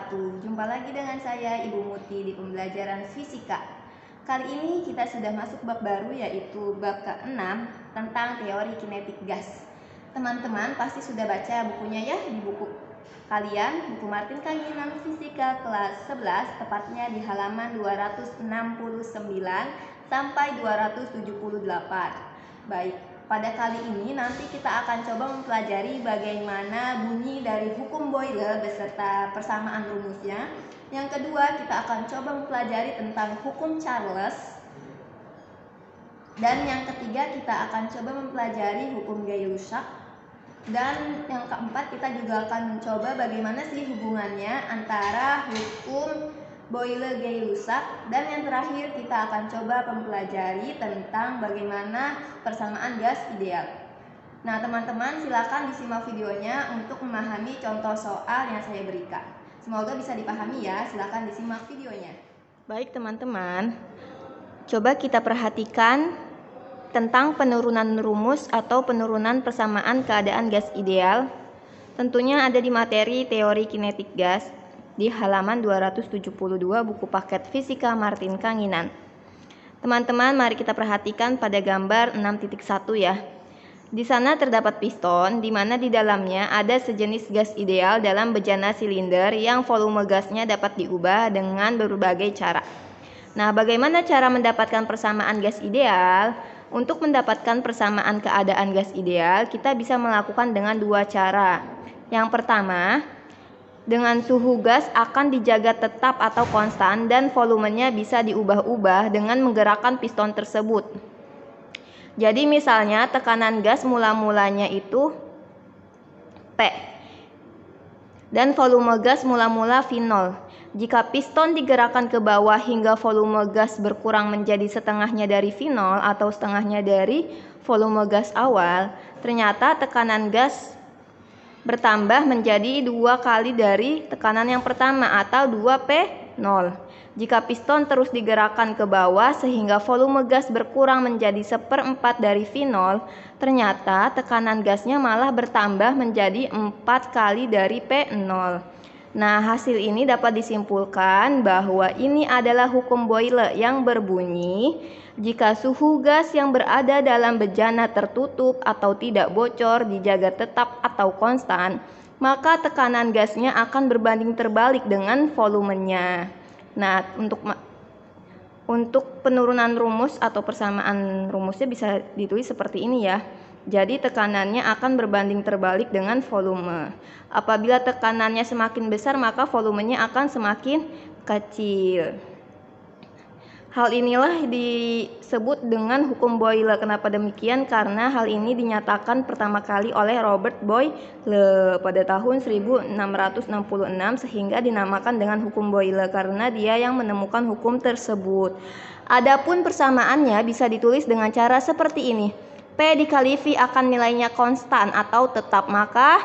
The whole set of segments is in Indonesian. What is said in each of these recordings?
wabarakatuh. Jumpa lagi dengan saya Ibu Muti di pembelajaran fisika. Kali ini kita sudah masuk bab baru, yaitu bab ke-6 tentang teori kinetik gas. Teman-teman pasti sudah baca bukunya ya, di buku kalian, buku Martin Kanginan Fisika kelas 11, tepatnya di halaman 269 sampai 278. Baik, pada kali ini nanti kita akan coba mempelajari bagaimana bunyi dari hukum Boyle beserta persamaan rumusnya. Yang kedua, kita akan coba mempelajari tentang hukum Charles. Dan yang ketiga, kita akan coba mempelajari hukum Gay-Lussac. Dan yang keempat, kita juga akan mencoba bagaimana sih hubungannya antara hukum Boyle-Gay-Lussac. Dan yang terakhir, kita akan coba mempelajari tentang bagaimana persamaan gas ideal. Nah, teman-teman silakan disimak videonya untuk memahami contoh soal yang saya berikan. Semoga bisa dipahami ya, silakan disimak videonya. Baik teman-teman, coba kita perhatikan tentang penurunan rumus atau penurunan persamaan keadaan gas ideal. Tentunya ada di materi teori kinetik gas di halaman 272 buku paket Fisika Martin Kanginan. Teman-teman, mari kita perhatikan pada gambar 6.1 ya. Di sana terdapat piston di mana di dalamnya ada sejenis gas ideal dalam bejana silinder yang volume gasnya dapat diubah dengan berbagai cara. Nah, bagaimana cara mendapatkan persamaan gas ideal? Untuk mendapatkan persamaan keadaan gas ideal, kita bisa melakukan dengan dua cara. Yang pertama, dengan suhu gas akan dijaga tetap atau konstan dan volumenya bisa diubah-ubah dengan menggerakkan piston tersebut. Jadi misalnya tekanan gas mula-mulanya itu P dan volume gas mula-mula V0. Jika piston digerakkan ke bawah hingga volume gas berkurang menjadi setengahnya dari V0 atau setengahnya dari volume gas awal, ternyata tekanan gas bertambah menjadi 2 kali dari tekanan yang pertama atau 2P0. Jika piston terus digerakkan ke bawah sehingga volume gas berkurang menjadi 1/4 dari V0, ternyata tekanan gasnya malah bertambah menjadi 4 kali dari P0. Nah, hasil ini dapat disimpulkan bahwa ini adalah hukum Boyle yang berbunyi jika suhu gas yang berada dalam bejana tertutup atau tidak bocor dijaga tetap atau konstan, maka tekanan gasnya akan berbanding terbalik dengan volumenya. Nah, untuk penurunan rumus atau persamaan rumusnya bisa ditulis seperti ini ya. Jadi tekanannya akan berbanding terbalik dengan volume. Apabila tekanannya semakin besar, maka volumenya akan semakin kecil. Hal inilah disebut dengan hukum Boyle. Kenapa demikian? Karena hal ini dinyatakan pertama kali oleh Robert Boyle pada tahun 1666 sehingga dinamakan dengan hukum Boyle karena dia yang menemukan hukum tersebut. Adapun persamaannya bisa ditulis dengan cara seperti ini. P dikali V akan nilainya konstan atau tetap, maka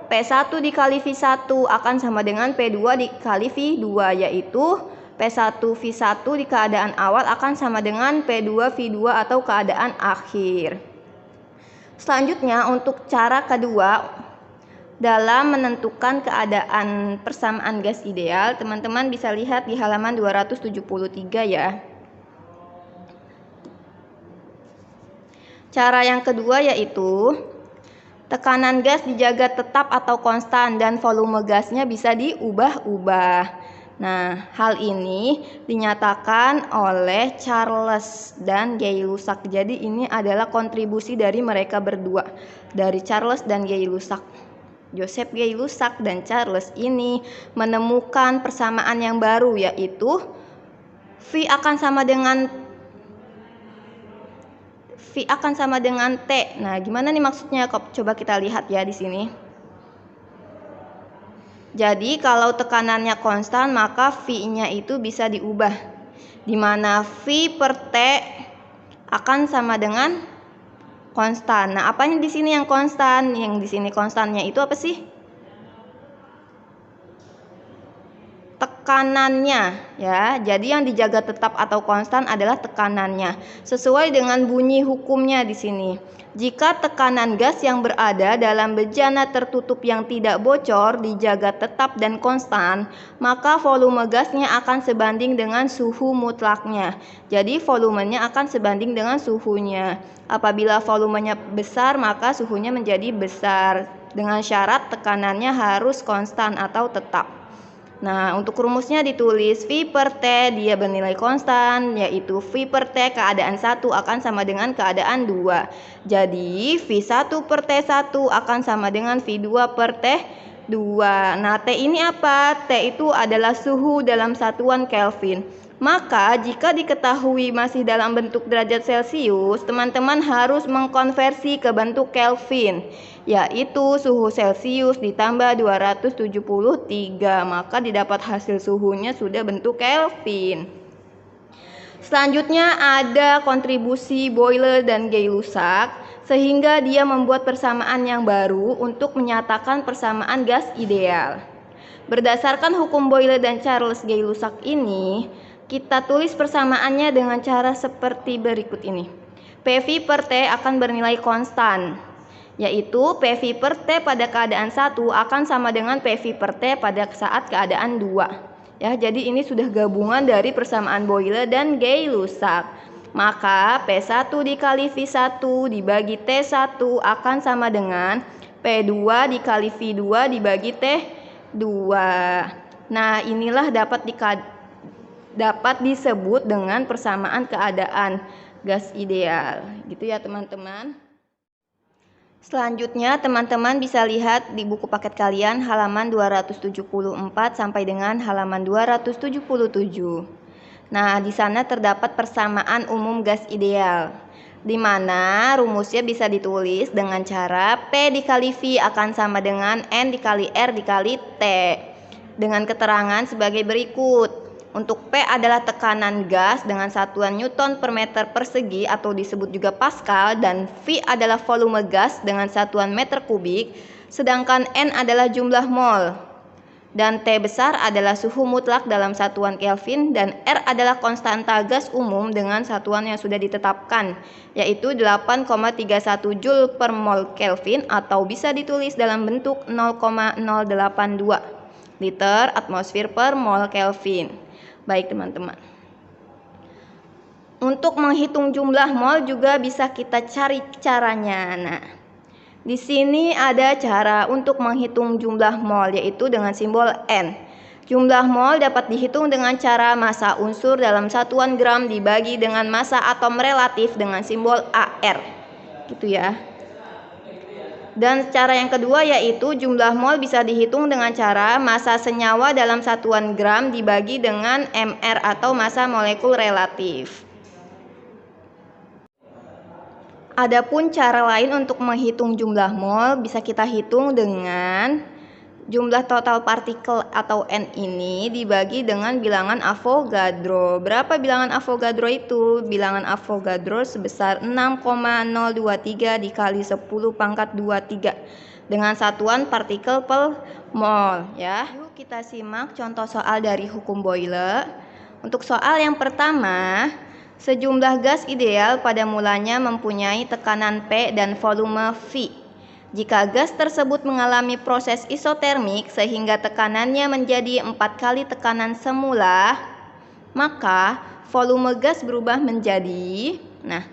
P1 dikali V1 akan sama dengan P2 dikali V2, yaitu P1 V1 di keadaan awal akan sama dengan P2 V2 atau keadaan akhir. Selanjutnya untuk cara kedua dalam menentukan keadaan persamaan gas ideal, teman-teman bisa lihat di halaman 273 ya. Cara yang kedua yaitu tekanan gas dijaga tetap atau konstan dan volume gasnya bisa diubah-ubah. Nah, hal ini dinyatakan oleh Charles dan Gay-Lussac. Jadi ini adalah kontribusi dari mereka berdua, dari Charles dan Gay-Lussac. Joseph Gay-Lussac dan Charles ini menemukan persamaan yang baru, yaitu V akan sama dengan T. Nah, gimana nih maksudnya? Coba kita lihat ya di sini. Jadi kalau tekanannya konstan, maka V-nya itu bisa diubah. Di mana V per T akan sama dengan konstan. Nah, apanya di sini yang konstan? Yang di sini konstannya itu apa sih? tekanannya ya. Jadi yang dijaga tetap atau konstan adalah tekanannya. Sesuai dengan bunyi hukumnya di sini. Jika tekanan gas yang berada dalam bejana tertutup yang tidak bocor dijaga tetap dan konstan, maka volume gasnya akan sebanding dengan suhu mutlaknya. Jadi volumenya akan sebanding dengan suhunya. Apabila volumenya besar, maka suhunya menjadi besar. Dengan syarat tekanannya harus konstan atau tetap. Nah, untuk rumusnya ditulis V per T dia bernilai konstan, yaitu V per T keadaan 1 akan sama dengan keadaan 2. Jadi V1 per T1 akan sama dengan V2 per T2. Nah, T ini apa? T itu adalah suhu dalam satuan Kelvin. Maka jika diketahui masih dalam bentuk derajat Celcius, teman-teman harus mengkonversi ke bentuk Kelvin, yaitu suhu Celcius ditambah 273, maka didapat hasil suhunya sudah bentuk Kelvin. Selanjutnya ada kontribusi Boyle dan Gay-Lussac, sehingga dia membuat persamaan yang baru untuk menyatakan persamaan gas ideal. Berdasarkan hukum Boyle dan Charles Gay-Lussac ini, kita tulis persamaannya dengan cara seperti berikut ini. PV per T akan bernilai konstan, yaitu PV per T pada keadaan 1 akan sama dengan PV per T pada saat keadaan 2. Ya, jadi ini sudah gabungan dari persamaan Boyle dan Gay-Lussac. Maka P1 dikali V1 dibagi T1 akan sama dengan P2 dikali V2 dibagi T2. Nah, inilah dapat disebut dengan persamaan keadaan gas ideal. Gitu ya teman-teman. Selanjutnya teman-teman bisa lihat di buku paket kalian halaman 274 sampai dengan halaman 277. Nah, di sana terdapat persamaan umum gas ideal, di mana rumusnya bisa ditulis dengan cara P dikali V akan sama dengan N dikali R dikali T, dengan keterangan sebagai berikut. Untuk P adalah tekanan gas dengan satuan Newton per meter persegi atau disebut juga Pascal, dan V adalah volume gas dengan satuan meter kubik, sedangkan N adalah jumlah mol, dan T besar adalah suhu mutlak dalam satuan Kelvin, dan R adalah konstanta gas umum dengan satuan yang sudah ditetapkan, yaitu 8,31 Joule per mol Kelvin, atau bisa ditulis dalam bentuk 0,082 liter atmosfer per mol Kelvin. Baik teman-teman. Untuk menghitung jumlah mol juga bisa kita cari caranya. Nah, di sini ada cara untuk menghitung jumlah mol, yaitu dengan simbol N. Jumlah mol dapat dihitung dengan cara massa unsur dalam satuan gram dibagi dengan massa atom relatif dengan simbol AR. Gitu ya. Dan cara yang kedua yaitu jumlah mol bisa dihitung dengan cara massa senyawa dalam satuan gram dibagi dengan mR atau massa molekul relatif. Adapun cara lain untuk menghitung jumlah mol bisa kita hitung dengan jumlah total partikel atau N ini dibagi dengan bilangan Avogadro. Berapa bilangan Avogadro itu? Bilangan Avogadro sebesar 6,023 dikali 10 pangkat 23 dengan satuan partikel per mol ya. Yuk kita simak contoh soal dari hukum Boyle. Untuk soal yang pertama, sejumlah gas ideal pada mulanya mempunyai tekanan P dan volume V. Jika gas tersebut mengalami proses isotermik sehingga tekanannya menjadi 4 kali tekanan semula, maka volume gas berubah menjadi. Nah,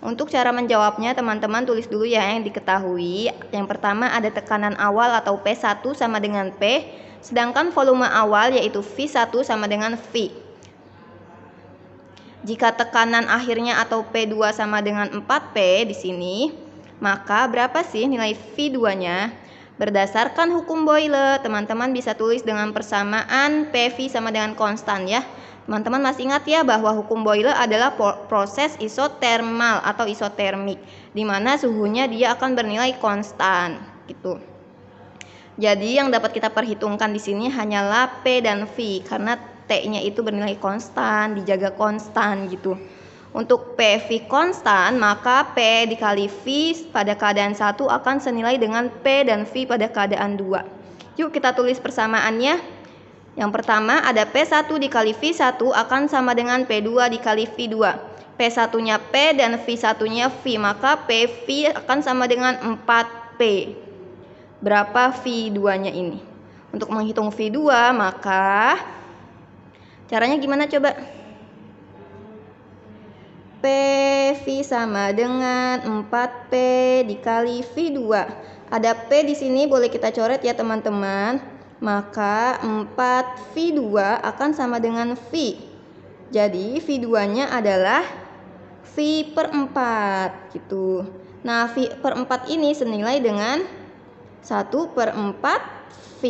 untuk cara menjawabnya teman-teman tulis dulu ya yang diketahui. Yang pertama ada tekanan awal atau P1 sama dengan P, sedangkan volume awal yaitu V1 sama dengan V. Jika tekanan akhirnya atau P2 sama dengan 4P di sini, maka berapa sih nilai V2-nya? Berdasarkan hukum Boyle, teman-teman bisa tulis dengan persamaan PV sama dengan konstan ya. Teman-teman masih ingat ya bahwa hukum Boyle adalah proses isotermal atau isotermik, di mana suhunya dia akan bernilai konstan gitu. Jadi yang dapat kita perhitungkan di sini hanyalah P dan V karena T-nya itu bernilai konstan, dijaga konstan gitu. Untuk PV konstan, maka P dikali V pada keadaan 1 akan senilai dengan P dan V pada keadaan 2. Yuk kita tulis persamaannya. Yang pertama ada P1 dikali V1 akan sama dengan P2 dikali V2. P1-nya P dan V1-nya V, maka PV akan sama dengan 4P. Berapa V2-nya ini? Untuk menghitung V2, maka caranya gimana coba? PV sama dengan 4P dikali V2. Ada P di sini, boleh kita coret ya teman-teman. Maka 4V2 akan sama dengan V. Jadi V2-nya adalah V per 4 gitu. Nah, V per 4 ini senilai dengan 1 per 4 V.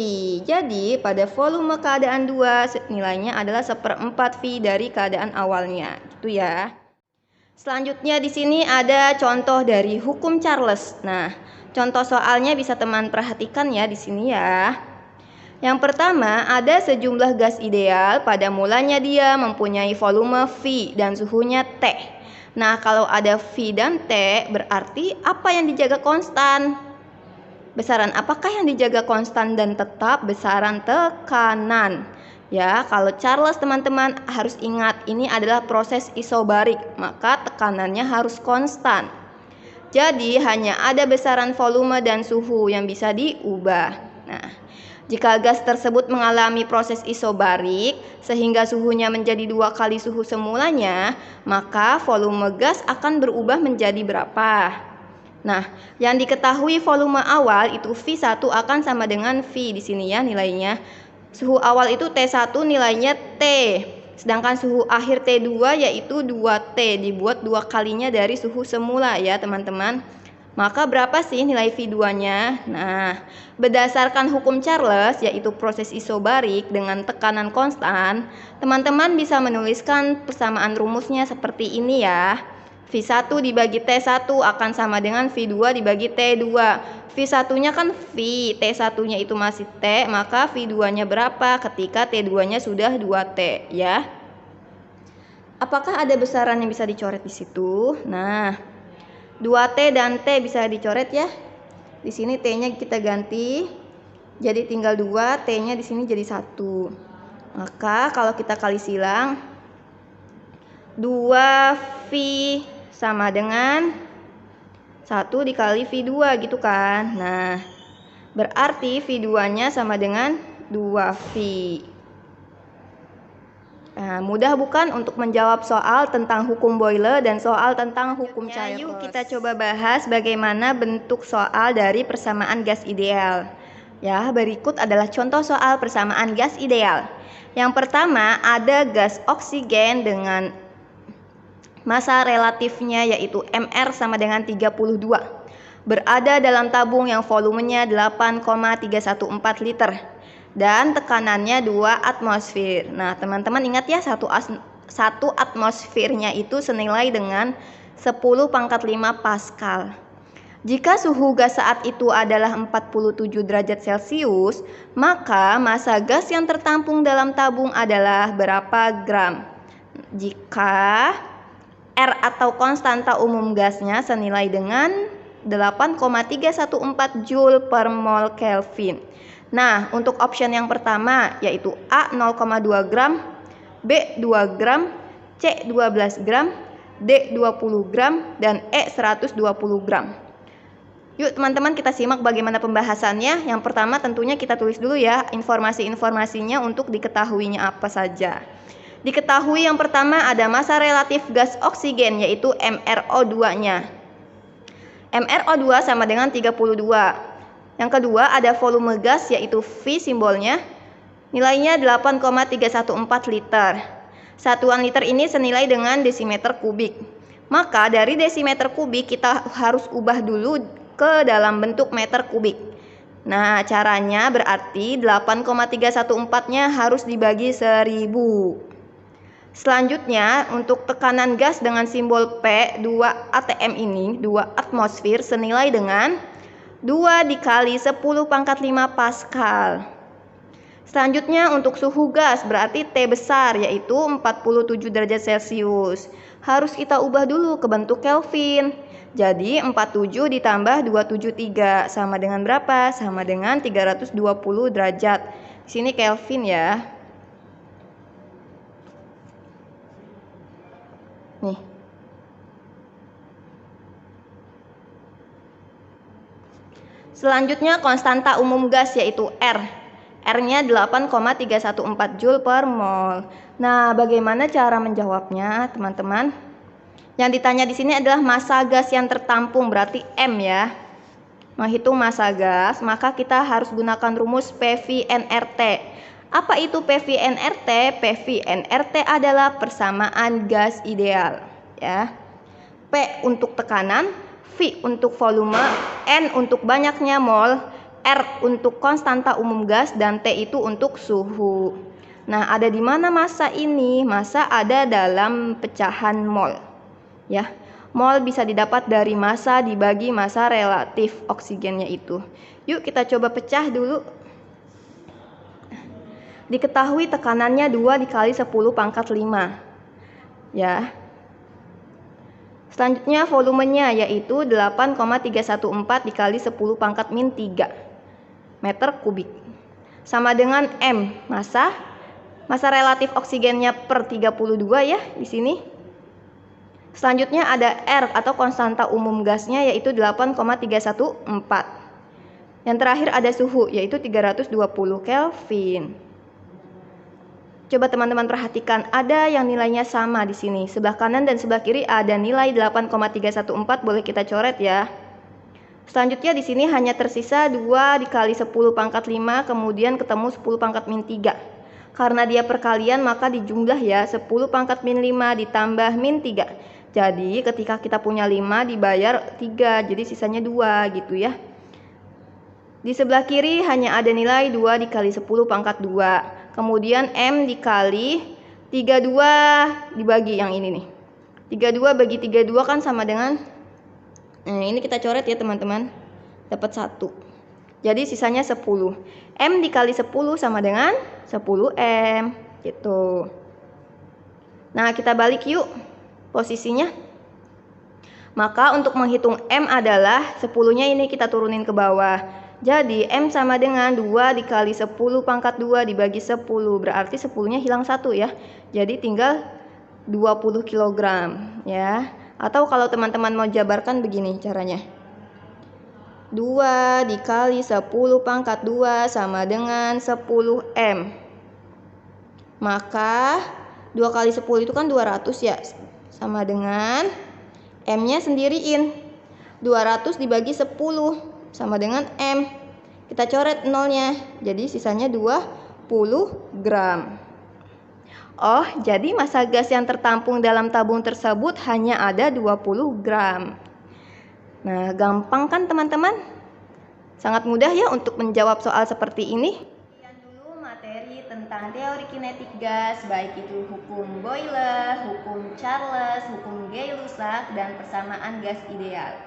Jadi pada volume keadaan 2 nilainya adalah 1/4 V dari keadaan awalnya gitu ya. Selanjutnya di sini ada contoh dari hukum Charles. Nah, contoh soalnya bisa teman perhatikan ya di sini ya. Yang pertama, ada sejumlah gas ideal, pada mulanya dia mempunyai volume V dan suhunya T. Nah, kalau ada V dan T, berarti apa yang dijaga konstan? Besaran apakah yang dijaga konstan dan tetap? Besaran tekanan. Ya, kalau Charles teman-teman harus ingat, ini adalah proses isobarik, maka tekanannya harus konstan. Jadi, hanya ada besaran volume dan suhu yang bisa diubah. Nah, jika gas tersebut mengalami proses isobarik sehingga suhunya menjadi 2 kali suhu semulanya, maka volume gas akan berubah menjadi berapa? Nah, yang diketahui volume awal itu V1 akan sama dengan V di sini ya nilainya. Suhu awal itu T1 nilainya T. Sedangkan suhu akhir T2 yaitu 2T, dibuat 2 kalinya dari suhu semula ya teman-teman. Maka berapa sih nilai V2-nya? Nah, berdasarkan hukum Charles, yaitu proses isobarik dengan tekanan konstan, teman-teman bisa menuliskan persamaan rumusnya seperti ini ya. V1 dibagi T1 akan sama dengan V2 dibagi T2. V1-nya kan V, T1-nya itu masih T, maka V2-nya berapa ketika T2-nya sudah 2T ya. Apakah ada besaran yang bisa dicoret di situ? Nah, 2T dan T bisa dicoret ya. Di sini T-nya kita ganti. Jadi tinggal 2, T-nya di sini jadi 1. Maka kalau kita kali silang 2V sama dengan 1 dikali V2 gitu kan. Nah, berarti V2-nya sama dengan 2V. Nah, mudah bukan untuk menjawab soal tentang hukum Boyle dan soal tentang hukum Charles. Yuk kita coba bahas bagaimana bentuk soal dari persamaan gas ideal. Ya, berikut adalah contoh soal persamaan gas ideal. Yang pertama ada gas oksigen dengan massa relatifnya yaitu Mr sama dengan 32. Berada dalam tabung yang volumenya 8,314 liter. Dan tekanannya 2 atmosfer. Nah, teman-teman ingat ya, satu atmosfernya itu senilai dengan 10⁵ Pascal. Jika suhu gas saat itu adalah 47 derajat Celcius, maka massa gas yang tertampung dalam tabung adalah berapa gram? Jika R atau konstanta umum gasnya senilai dengan 8,314 Joule per mol Kelvin. Nah, untuk option yang pertama yaitu A 0,2 gram, B 2 gram, C 12 gram, D 20 gram, dan E 120 gram. Yuk teman-teman kita simak bagaimana pembahasannya. Yang pertama tentunya kita tulis dulu ya informasi-informasinya untuk diketahuinya apa saja. Diketahui yang pertama ada massa relatif gas oksigen yaitu MrO2-nya. MrO2 sama dengan 32. Yang kedua ada volume gas yaitu V simbolnya. Nilainya 8,314 liter. Satuan liter ini senilai dengan desimeter kubik. Maka dari desimeter kubik kita harus ubah dulu ke dalam bentuk meter kubik. Nah, caranya berarti 8,314-nya harus dibagi 1000. Selanjutnya, untuk tekanan gas dengan simbol P, 2 atm ini, 2 atmosfer senilai dengan 2 dikali 10⁵ Pascal. Selanjutnya untuk suhu gas berarti T besar yaitu 47 derajat Celcius. Harus kita ubah dulu ke bentuk Kelvin. Jadi 47 ditambah 273 sama dengan berapa? Sama dengan 320 derajat. Di sini Kelvin ya. Selanjutnya konstanta umum gas yaitu R. R-nya 8,314 Joule per mol. Nah, bagaimana cara menjawabnya, teman-teman? Yang ditanya di sini adalah massa gas yang tertampung, berarti M ya. Menghitung massa gas, maka kita harus gunakan rumus PV-nRT. Apa itu PV-nRT? PV-nRT adalah persamaan gas ideal, ya. P untuk tekanan, V untuk volume, N untuk banyaknya mol, R untuk konstanta umum gas, dan T itu untuk suhu. Nah, ada di mana massa ini? Massa ada dalam pecahan mol, ya. Mol bisa didapat dari massa dibagi massa relatif oksigennya itu. Yuk kita coba pecah dulu. Diketahui tekanannya 2 dikali 10 pangkat 5. Ya. Selanjutnya volumenya yaitu 8,314 dikali 10 pangkat min 3 meter kubik. Sama dengan M, massa relatif oksigennya per 32 ya di sini. Selanjutnya ada R atau konstanta umum gasnya yaitu 8,314. Yang terakhir ada suhu yaitu 320 Kelvin. Coba teman-teman perhatikan, ada yang nilainya sama di sini. Sebelah kanan dan sebelah kiri ada nilai 8,314, boleh kita coret ya. Selanjutnya di sini hanya tersisa 2 dikali 10 pangkat 5, kemudian ketemu 10 pangkat min 3. Karena dia perkalian maka dijumlah ya, 10 pangkat min 5 ditambah min 3. Jadi ketika kita punya 5 dibayar 3, jadi sisanya 2 gitu ya. Di sebelah kiri hanya ada nilai 2 dikali 10 pangkat 2. Kemudian M dikali 32 dibagi yang ini nih. 32 bagi 32 kan sama dengan, ini kita coret ya teman-teman. Dapat 1. Jadi sisanya 10. M dikali 10 sama dengan 10M. Gitu. Nah, kita balik yuk posisinya. Maka untuk menghitung M adalah 10-nya ini kita turunin ke bawah. Jadi M sama dengan 2 dikali 10 pangkat 2 dibagi 10. Berarti 10-nya hilang 1 ya. Jadi tinggal 20 kg ya. Atau kalau teman-teman mau jabarkan begini caranya. 2 dikali 10 pangkat 2 sama dengan 10M. Maka 2 kali 10 itu kan 200 ya. Sama dengan M-nya sendiriin. 200 dibagi 10 sama dengan M. Kita coret nolnya. Jadi sisanya 20 gram. Oh, jadi massa gas yang tertampung dalam tabung tersebut hanya ada 20 gram. Nah, gampang kan teman-teman? Sangat mudah ya untuk menjawab soal seperti ini. Sekian dulu materi tentang teori kinetik gas, baik itu hukum Boyle, hukum Charles, hukum Gay-Lussac, dan persamaan gas ideal.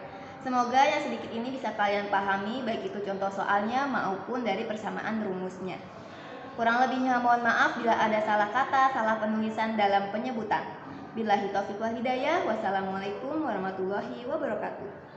Semoga yang sedikit ini bisa kalian pahami, baik itu contoh soalnya maupun dari persamaan rumusnya. Kurang lebihnya mohon maaf bila ada salah kata, salah penulisan dalam penyebutan. Billahi taufiq wal hidayah. Wassalamualaikum warahmatullahi wabarakatuh.